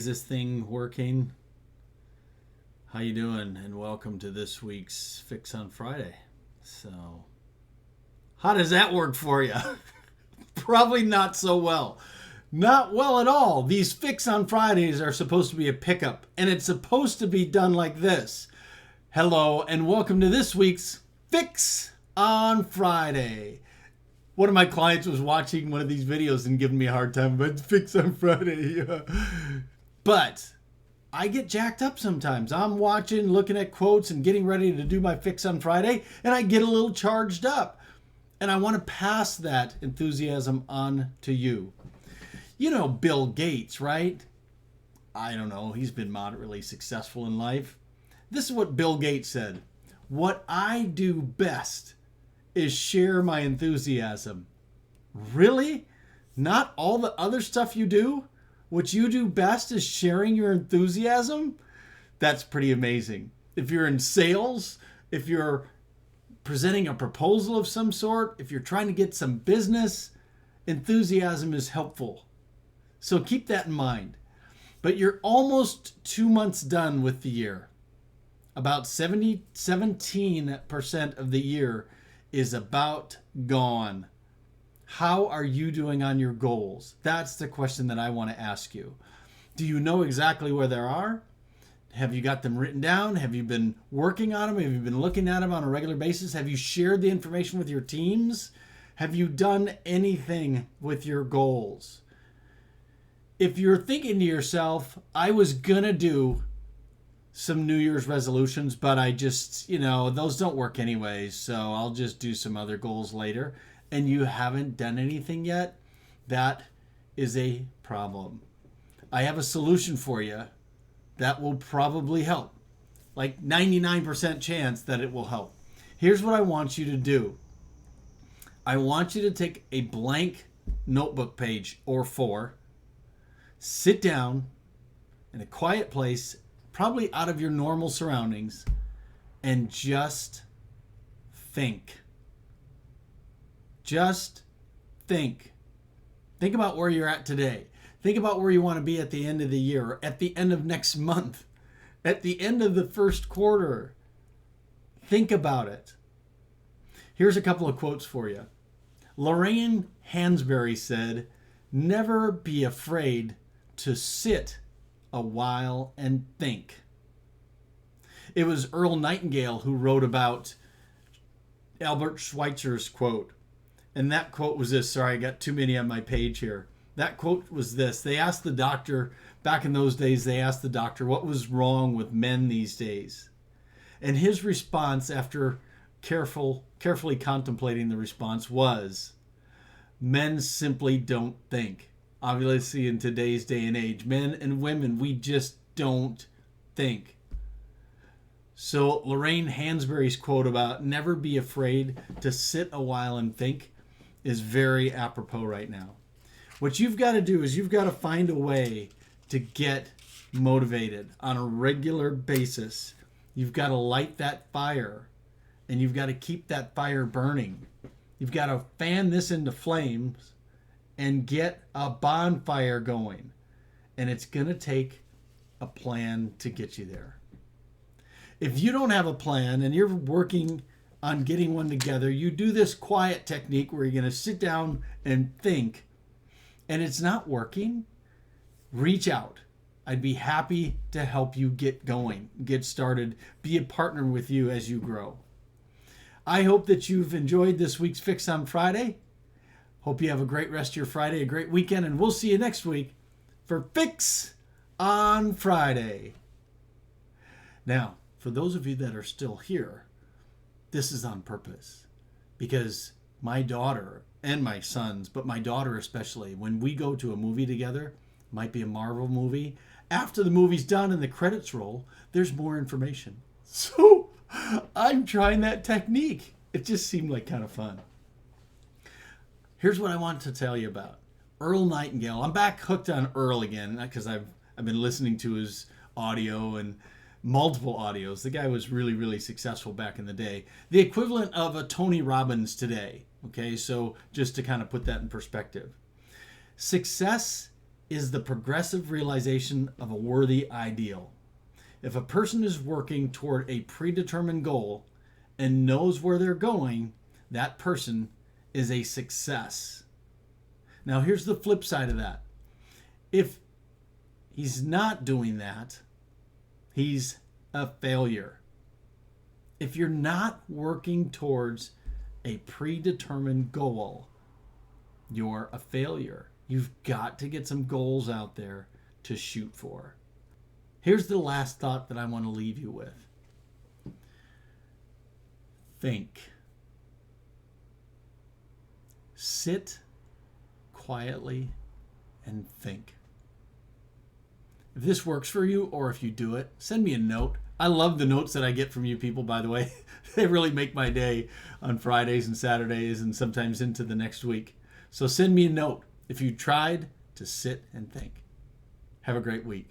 this thing working? How you doing? And welcome to this week's Fix on Friday. So, how does that work for you? Probably not so well. Not well at all. These Fix on Fridays are supposed to be a pickup, and it's supposed to be done like this. Hello, and welcome to this week's Fix on Friday. One of my clients was watching one of these videos and giving me a hard time about Fix on Friday. But I get jacked up sometimes. I'm watching, looking at quotes and getting ready to do my Fix on Friday, and I get a little charged up. And I want to pass that enthusiasm on to you. You know Bill Gates, right? I don't know. He's been moderately successful in life. This is what Bill Gates said. What I do best is share my enthusiasm. Really? Not all the other stuff you do? What you do best is sharing your enthusiasm? That's pretty amazing. If you're in sales, if you're presenting a proposal of some sort, if you're trying to get some business, enthusiasm is helpful. So keep that in mind. But you're almost 2 months done with the year. About 17% of the year is about gone. How are you doing on your goals? That's the question that I want to ask you. Do you know exactly where they are? Have you got them written down? Have you been working on them? Have you been looking at them on a regular basis? Have you shared the information with your teams? Have you done anything with your goals? If you're thinking to yourself, I was going to do some New Year's resolutions, but I just, those don't work anyways, so I'll just do some other goals later, and you haven't done anything yet, that is a problem. I have a solution for you that will probably help. Like 99% chance that it will help. Here's what I want you to do. I want you to take a blank notebook page or 4, sit down in a quiet place, probably out of your normal surroundings, and just think. Just think. Think about where you're at today. Think about where you want to be at the end of the year, or at the end of next month, at the end of the first quarter. Think about it. Here's a couple of quotes for you. Lorraine Hansberry said, "Never be afraid to sit a while and think." It was Earl Nightingale who wrote about Albert Schweitzer's quote. And that quote was this. Sorry, I got too many on my page here. That quote was this. They asked the doctor, back in those days, they asked the doctor what was wrong with men these days. And his response, after carefully contemplating the response, was, men simply don't think. Obviously, in today's day and age, men and women, we just don't think. So Lorraine Hansberry's quote about never be afraid to sit a while and think is very apropos right now. What you've got to do is you've got to find a way to get motivated on a regular basis. You've got to light that fire, and you've got to keep that fire burning. You've got to fan this into flames and get a bonfire going. And it's going to take a plan to get you there. If you don't have a plan and you're working on getting one together, you do this quiet technique where you're going to sit down and think, and it's not working, reach out. I'd be happy to help you get going, get started, be a partner with you as you grow. I hope that you've enjoyed this week's Fix on Friday. Hope you have a great rest of your Friday, a great weekend, and we'll see you next week for Fix on Friday. Now, for those of you that are still here, this is on purpose, because my daughter and my sons, but my daughter especially, when we go to a movie together, might be a Marvel movie, after the movie's done and the credits roll, there's more information. So I'm trying that technique. It just seemed like kind of fun. Here's what I want to tell you about. Earl Nightingale. I'm back hooked on Earl again because I've been listening to his audio and multiple audios. The guy was really, really successful back in the day. The equivalent of a Tony Robbins today. Okay, so just to kind of put that in perspective. Success is the progressive realization of a worthy ideal. If a person is working toward a predetermined goal and knows where they're going, that person is a success. Now, here's the flip side of that. If he's not doing that, he's a failure. If you're not working towards a predetermined goal, you're a failure. You've got to get some goals out there to shoot for. Here's the last thought that I want to leave you with. Think. Sit quietly and think. If this works for you, or if you do it, send me a note. I love the notes that I get from you people, by the way. They really make my day on Fridays and Saturdays and sometimes into the next week. So send me a note if you tried to sit and think. Have a great week.